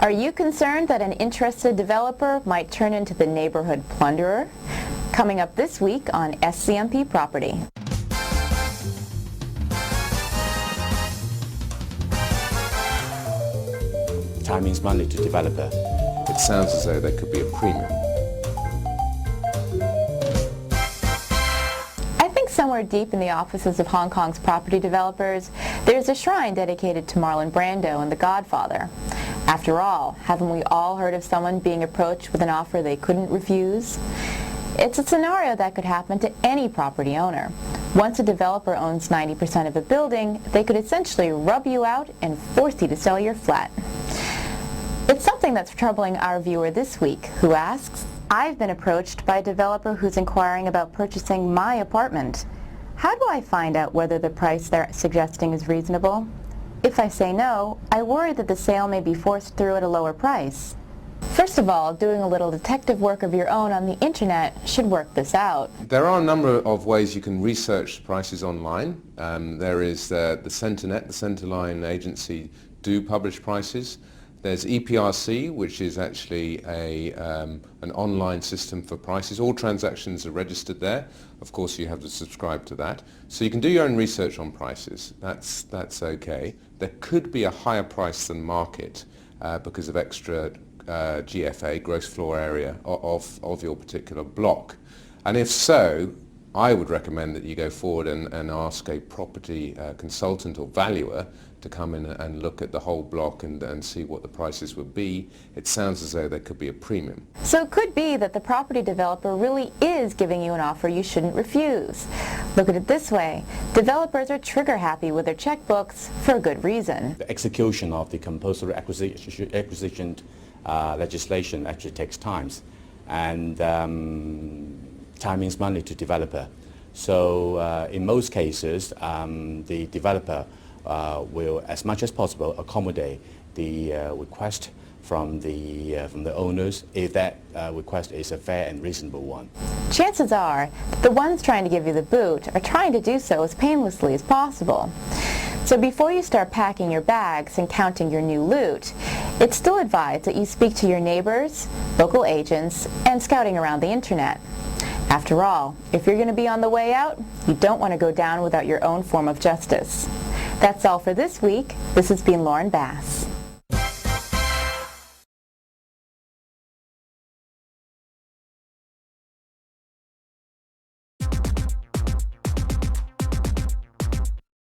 Are you concerned that an interested developer might turn into the neighborhood plunderer? Coming up this week on SCMP Property. Time means money to developer. It sounds as though there could be a premium. I think somewhere deep in the offices of Hong Kong's property developers, there's a shrine dedicated to Marlon Brando and The Godfather. After all, haven't we all heard of someone being approached with an offer they couldn't refuse? It's a scenario that could happen to any property owner. Once a developer owns 90% of a building, they could essentially rub you out and force you to sell your flat. It's something that's troubling our viewer this week, who asks, "I've been approached by a developer who's inquiring about purchasing my apartment. How do I find out whether the price they're suggesting is reasonable? If I say no, I worry that the sale may be forced through at a lower price." First of all, doing a little detective work of your own on the internet should work this out. There are a number of ways you can research prices online. There is the Centernet, the Centerline agency, do publish prices. There's EPRC, which is actually an online system for prices. All transactions are registered there. Of course, you have to subscribe to that. So you can do your own research on prices. That's okay. There could be a higher price than market because of extra GFA, gross floor area, of your particular block. And if so, I would recommend that you go forward and ask a property consultant or valuer to come in and look at the whole block and see what the prices would be. It sounds as though there could be a premium. So it could be that the property developer really is giving you an offer you shouldn't refuse. Look at it this way. Developers are trigger happy with their checkbooks for a good reason. The execution of the compulsory acquisition legislation actually takes time, and time means money to developer. So in most cases, the developer will, as much as possible, accommodate the request from the owners if that request is a fair and reasonable one. Chances are that the ones trying to give you the boot are trying to do so as painlessly as possible. So before you start packing your bags and counting your new loot, it's still advised that you speak to your neighbors, local agents, and scouting around the internet. After all, if you're going to be on the way out, you don't want to go down without your own form of justice. That's all for this week. This has been Lauren Bass.